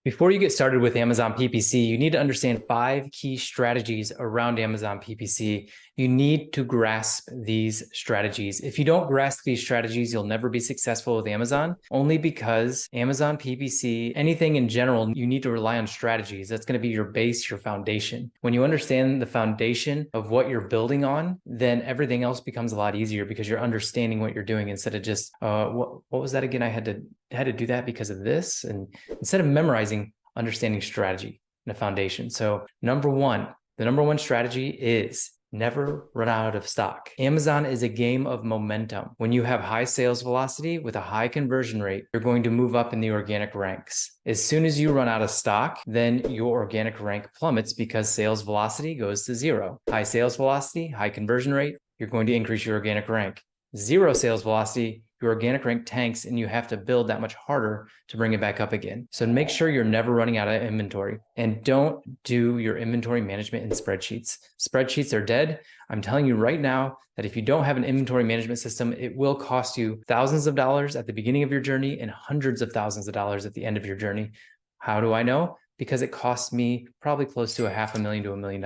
Before you get started with Amazon PPC, you need to understand 5 key strategies around Amazon PPC. You need to grasp these strategies. If you don't grasp these strategies, you'll never be successful with Amazon, only because Amazon PPC, anything in general, you need to rely on strategies. That's going to be your base, your foundation. When you understand the foundation of what you're building on, then everything else becomes a lot easier because you're understanding what you're doing instead of just, what was that again? I had to do that because of this. And instead of memorizing, understanding strategy and a foundation. So the number one strategy is never run out of stock. Amazon is a game of momentum. When you have high sales velocity with a high conversion rate, you're going to move up in the organic ranks. As soon as you run out of stock, then your organic rank plummets because sales velocity goes to 0. High sales velocity, high conversion rate, you're going to increase your organic rank. 0 sales velocity, your organic rank tanks and you have to build that much harder to bring it back up again. So make sure you're never running out of inventory, and don't do your inventory management in spreadsheets. Spreadsheets are dead. I'm telling you right now that if you don't have an inventory management system, it will cost you thousands of dollars at the beginning of your journey and hundreds of thousands of dollars at the end of your journey. How do I know? Because it cost me probably close to $500,000 to $1 million.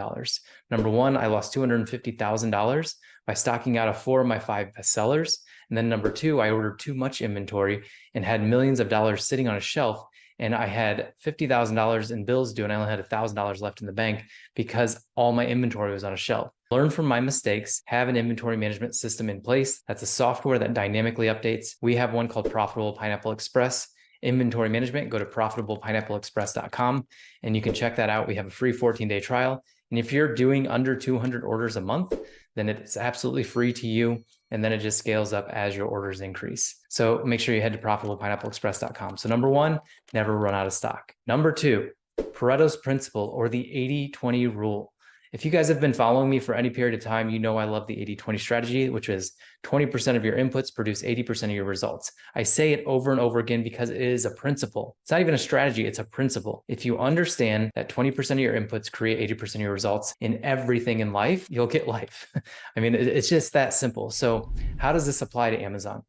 Number one, I lost $250,000 by stocking out of 4 of my 5 best sellers. And then number two, I ordered too much inventory and had millions of dollars sitting on a shelf. And I had $50,000 in bills due, and I only had $1,000 left in the bank because all my inventory was on a shelf. Learn from my mistakes, have an inventory management system in place. That's a software that dynamically updates. We have one called Profitable Pineapple Express. Inventory management, go to profitablepineappleexpress.com and you can check that out. We have a free 14-day trial. And if you're doing under 200 orders a month, then it's absolutely free to you. And then it just scales up as your orders increase. So make sure you head to profitablepineappleexpress.com. So number one, never run out of stock. Number two, Pareto's principle, or the 80-20 rule. If you guys have been following me for any period of time, you know I love the 80-20 strategy, which is 20% of your inputs produce 80% of your results. I say it over and over again because it is a principle. It's not even a strategy, it's a principle. If you understand that 20% of your inputs create 80% of your results in everything in life, you'll get life. I mean, it's just that simple. So how does this apply to Amazon?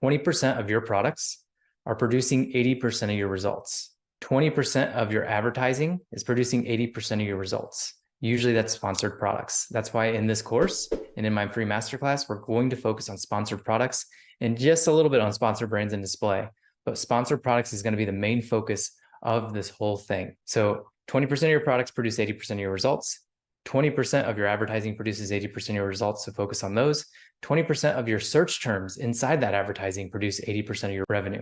20% of your products are producing 80% of your results. 20% of your advertising is producing 80% of your results. Usually that's sponsored products. That's why in this course and in my free masterclass, we're going to focus on sponsored products and just a little bit on sponsored brands and display. But sponsored products is going to be the main focus of this whole thing. So 20% of your products produce 80% of your results. 20% of your advertising produces 80% of your results, so focus on those. 20% of your search terms inside that advertising produce 80% of your revenue.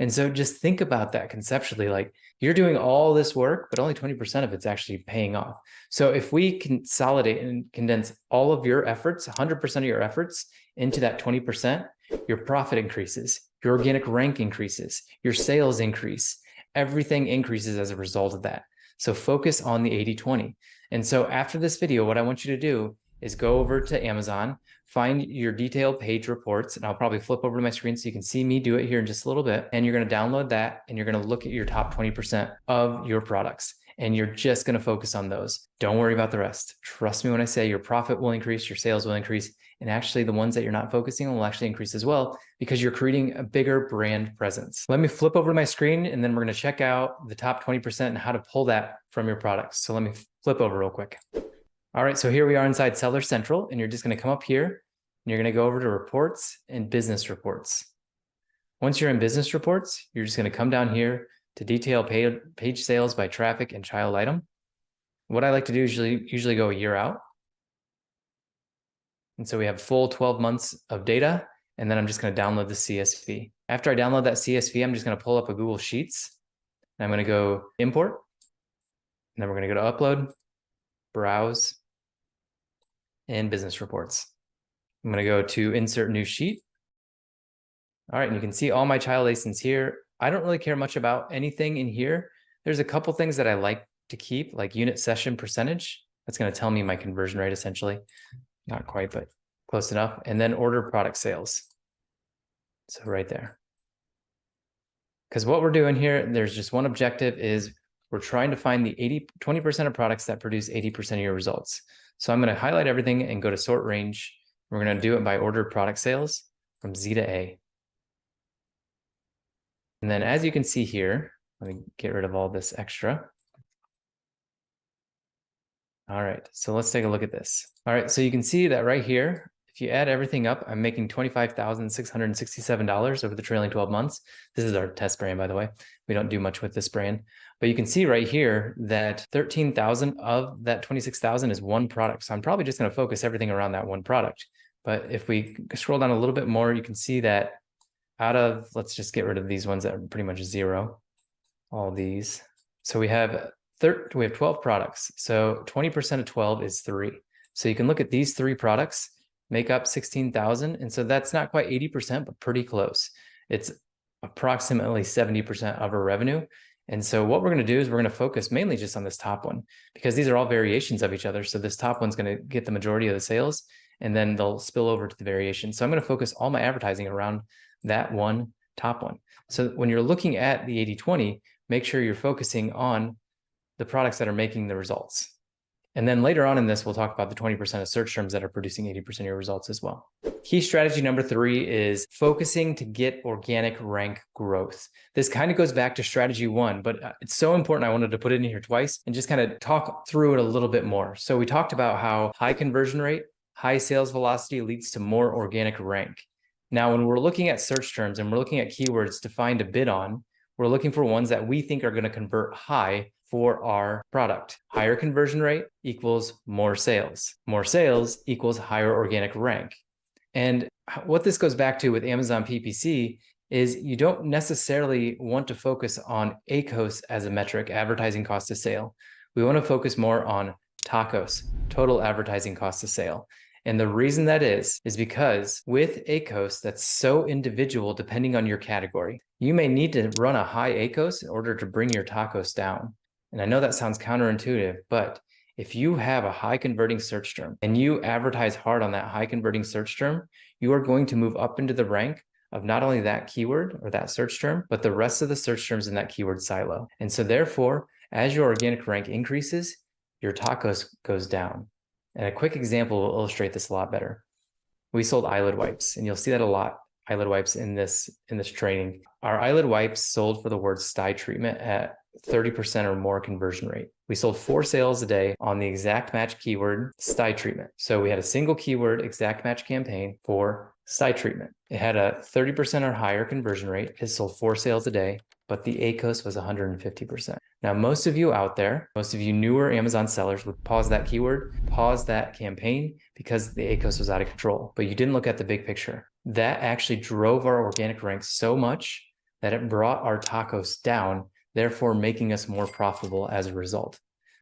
And so just think about that conceptually, like you're doing all this work, but only 20% of it's actually paying off. So if we consolidate and condense all of your efforts, 100% of your efforts into that 20%, your profit increases, your organic rank increases, your sales increase, everything increases as a result of that. So focus on the 80-20. And so after this video, what I want you to do is go over to Amazon, find your detailed page reports, and I'll probably flip over to my screen so you can see me do it here in just a little bit. And you're going to download that, and you're going to look at your top 20% of your products, and you're just going to focus on those. Don't worry about the rest. Trust me when I say your profit will increase, your sales will increase, and actually the ones that you're not focusing on will actually increase as well because you're creating a bigger brand presence. Let me flip over to my screen, and then we're going to check out the top 20% and how to pull that from your products. So let me flip over real quick. All right, so here we are inside Seller Central, and you're just going to come up here, and you're going to go over to Reports and Business Reports. Once you're in Business Reports, you're just going to come down here to detail page sales by traffic and child item. What I like to do is usually go a year out. And so we have full 12 months of data, and then I'm just going to download the CSV. After I download that CSV, I'm just going to pull up a Google Sheets, and I'm going to go Import, and then we're going to go to Upload, Browse, and Business Reports. I'm going to go to Insert New Sheet. All right, and you can see all my child ASINs here. I don't really care much about anything in here. There's a couple things that I like to keep, like unit session percentage. That's going to tell me my conversion rate, essentially. Not quite, but close enough. And then order product sales. So right there. Because what we're doing here, there's just one objective, is we're trying to find the 20% of products that produce 80% of your results. So I'm going to highlight everything and go to sort range. We're going to do it by ordered product sales from Z to A. And then as you can see here, Let me get rid of all this extra. All right, so let's take a look at this. All right, so you can see that right here, if you add everything up, I'm making $25,667 over the trailing 12 months. This is our test brand, by the way. We don't do much with this brand, but you can see right here that 13,000 of that 26,000 is one product. So I'm probably just going to focus everything around that one product. But if we scroll down a little bit more, you can see that out of, let's just get rid of these ones that are pretty much zero, all these. So we have 12 products. So 20% of 12 is 3. So you can look at these 3 products, make up 16,000. And so that's not quite 80%, but pretty close. It's approximately 70% of our revenue. And so what we're going to do is we're going to focus mainly just on this top one, because these are all variations of each other. So this top one's going to get the majority of the sales, and then they'll spill over to the variation. So I'm going to focus all my advertising around that one top one. So when you're looking at the 80-20, make sure you're focusing on the products that are making the results. And then later on in this, we'll talk about the 20% of search terms that are producing 80% of your results as well. Key strategy number 3 is focusing to get organic rank growth. This kind of goes back to strategy 1, but it's so important. I wanted to put it in here twice and just kind of talk through it a little bit more. So we talked about how high conversion rate, high sales velocity leads to more organic rank. Now, when we're looking at search terms and we're looking at keywords to find a bid on, we're looking for ones that we think are going to convert high for our product. Higher conversion rate equals more sales. More sales equals higher organic rank. And what this goes back to with Amazon PPC is you don't necessarily want to focus on ACOS as a metric, advertising cost of sale. We want to focus more on TACOS, total advertising cost of sale. And the reason that is because with ACOS, that's so individual depending on your category. You may need to run a high ACOS in order to bring your TACOS down. And I know that sounds counterintuitive, but if you have a high converting search term and you advertise hard on that high converting search term, you are going to move up into the rank of not only that keyword or that search term, but the rest of the search terms in that keyword silo. And so therefore, as your organic rank increases, your TACOS goes down. And a quick example will illustrate this a lot better. We sold eyelid wipes, and you'll see that a lot, eyelid wipes in this training. Our eyelid wipes sold for the word sty treatment at 30% or more conversion rate. We sold 4 sales a day on the exact match keyword sty treatment. So we had a single keyword exact match campaign for sty treatment. It had a 30% or higher conversion rate. It sold 4 sales a day, but the ACOS was 150%. Now, most of you out there, most of you newer Amazon sellers would pause that keyword, pause that campaign because the ACOS was out of control, but you didn't look at the big picture. That actually drove our organic ranks so much that it brought our TACOS down, therefore making us more profitable as a result.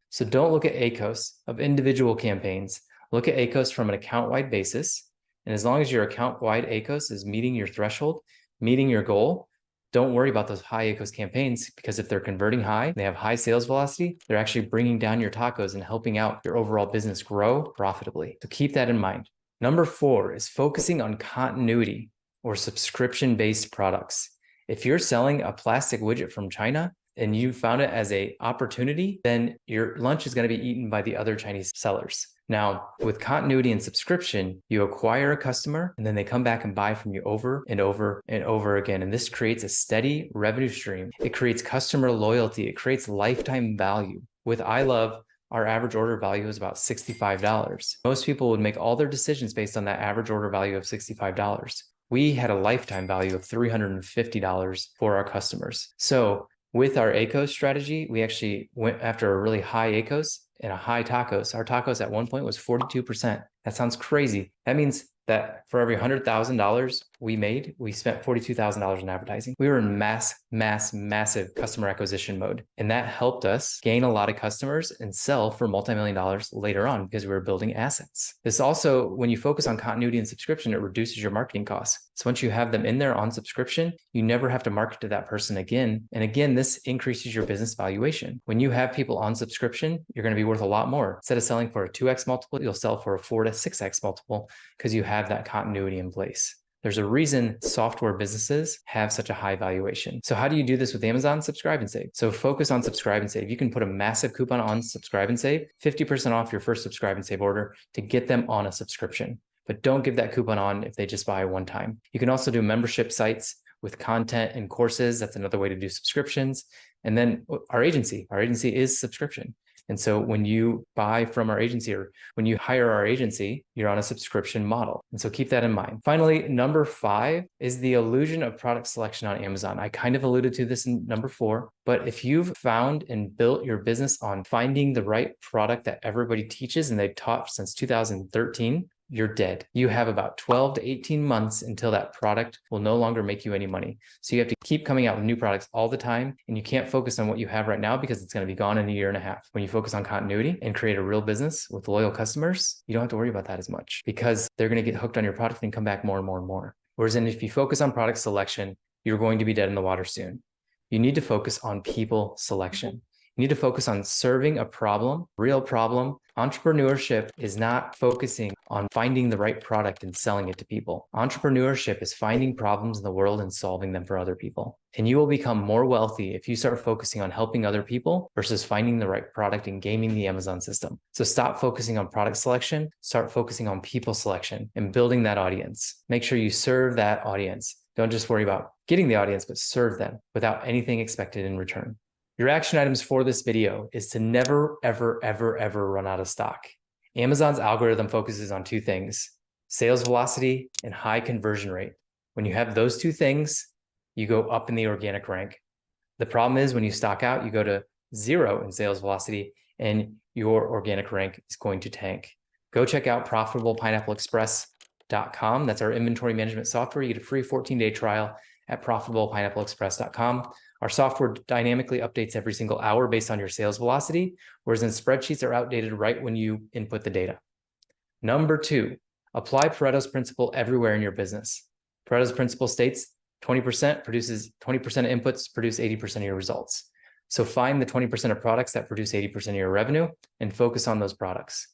So don't look at ACOS of individual campaigns. Look at ACOS from an account-wide basis. And as long as your account-wide ACOS is meeting your threshold, meeting your goal, don't worry about those high ACOS campaigns, because if they're converting high, they have high sales velocity, they're actually bringing down your TACOS and helping out your overall business grow profitably. So keep that in mind. Number 4 is focusing on continuity or subscription-based products. If you're selling a plastic widget from China and you found it as an opportunity, then your lunch is going to be eaten by the other Chinese sellers. Now, with continuity and subscription, you acquire a customer and then they come back and buy from you over and over and over again. And this creates a steady revenue stream. It creates customer loyalty. It creates lifetime value. With iLove, our average order value is about $65. Most people would make all their decisions based on that average order value of $65. We had a lifetime value of $350 for our customers. So with our ACOS strategy, we actually went after a really high ACOS and a high TACOS. Our TACOS at one point was 42%. That sounds crazy. That means that for every $100,000 we made, we spent $42,000 in advertising. We were in massive customer acquisition mode. And that helped us gain a lot of customers and sell for multi-million dollars later on because we were building assets. This also, when you focus on continuity and subscription, it reduces your marketing costs. So once you have them in there on subscription, you never have to market to that person again. And again, this increases your business valuation. When you have people on subscription, you're going to be worth a lot more. Instead of selling for a 2x multiple, you'll sell for a 4 to 6x multiple because you have that continuity in place. There's a reason software businesses have such a high valuation. So how do you do this with Amazon? Subscribe and save. So focus on subscribe and save. You can put a massive coupon on subscribe and save, 50% off your first subscribe and save order to get them on a subscription. But don't give that coupon on if they just buy one time. You can also do membership sites with content and courses. That's another way to do subscriptions. And then our agency is subscription. And so when you buy from our agency or when you hire our agency, you're on a subscription model. And so keep that in mind. Finally, number 5 is the illusion of product selection on Amazon. I kind of alluded to this in number 4, but if you've found and built your business on finding the right product that everybody teaches and they've taught since 2013, you're dead. You have about 12 to 18 months until that product will no longer make you any money. So you have to keep coming out with new products all the time, and you can't focus on what you have right now because it's going to be gone in a year and a half. When you focus on continuity and create a real business with loyal customers, you don't have to worry about that as much because they're going to get hooked on your product and come back more and more and more. Whereas if you focus on product selection, you're going to be dead in the water soon. You need to focus on people selection. You need to focus on serving a problem, real problem. Entrepreneurship is not focusing on finding the right product and selling it to people. Entrepreneurship is finding problems in the world and solving them for other people. And you will become more wealthy if you start focusing on helping other people versus finding the right product and gaming the Amazon system. So stop focusing on product selection, start focusing on people selection and building that audience. Make sure you serve that audience. Don't just worry about getting the audience, but serve them without anything expected in return. Your action items for this video is to never, ever, ever, ever run out of stock. Amazon's algorithm focuses on 2 things, sales velocity and high conversion rate. When you have those 2 things, you go up in the organic rank. The problem is when you stock out, you go to 0 in sales velocity and your organic rank is going to tank. Go check out profitablepineappleexpress.com. That's our inventory management software. You get a free 14-day trial at profitablepineappleexpress.com. Our software dynamically updates every single hour based on your sales velocity, whereas in spreadsheets are outdated right when you input the data. Number 2, apply Pareto's principle everywhere in your business. Pareto's principle states 20% of inputs produce 80% of your results. So find the 20% of products that produce 80% of your revenue and focus on those products.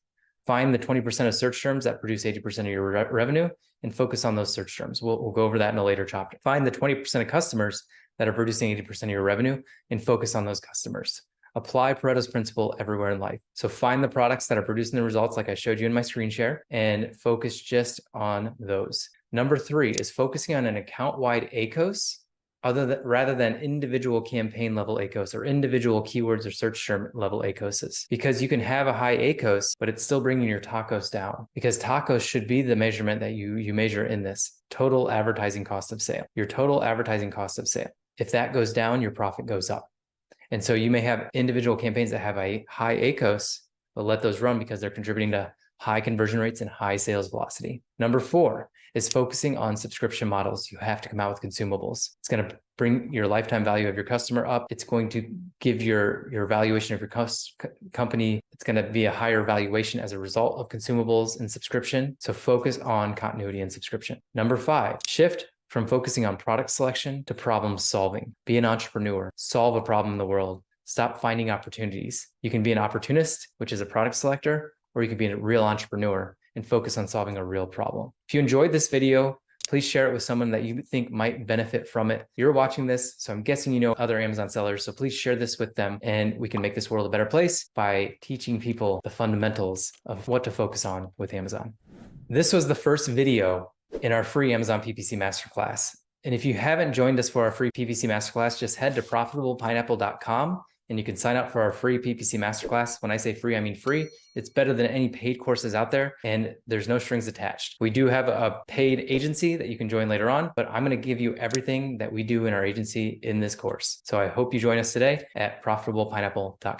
Find the 20% of search terms that produce 80% of your revenue and focus on those search terms. We'll go over that in a later chapter. Find the 20% of customers that are producing 80% of your revenue and focus on those customers. Apply Pareto's principle everywhere in life. So find the products that are producing the results like I showed you in my screen share and focus just on those. Number 3 is focusing on an account-wide ACOS rather than individual campaign level ACOS or individual keywords or search term level ACOSs. Because you can have a high ACOS, but it's still bringing your TACOS down. Because TACOS should be the measurement that you measure in this total advertising cost of sale. Your total advertising cost of sale. If that goes down, your profit goes up. And so you may have individual campaigns that have a high ACOS, but let those run because they're contributing to high conversion rates and high sales velocity. Number 4 is focusing on subscription models. You have to come out with consumables. It's going to bring your lifetime value of your customer up. It's going to give your valuation of your company. It's going to be a higher valuation as a result of consumables and subscription. So focus on continuity and subscription. Number 5, shift from focusing on product selection to problem solving. Be an entrepreneur, solve a problem in the world, stop finding opportunities. You can be an opportunist, which is a product selector, or you can be a real entrepreneur and focus on solving a real problem. If you enjoyed this video, please share it with someone that you think might benefit from it. You're watching this, so I'm guessing you know other Amazon sellers, so please share this with them and we can make this world a better place by teaching people the fundamentals of what to focus on with Amazon. This was the first video in our free Amazon PPC Masterclass. And if you haven't joined us for our free PPC Masterclass, just head to profitablepineapple.com and you can sign up for our free PPC Masterclass. When I say free, I mean free. It's better than any paid courses out there and there's no strings attached. We do have a paid agency that you can join later on, but I'm going to give you everything that we do in our agency in this course. So I hope you join us today at profitablepineapple.com.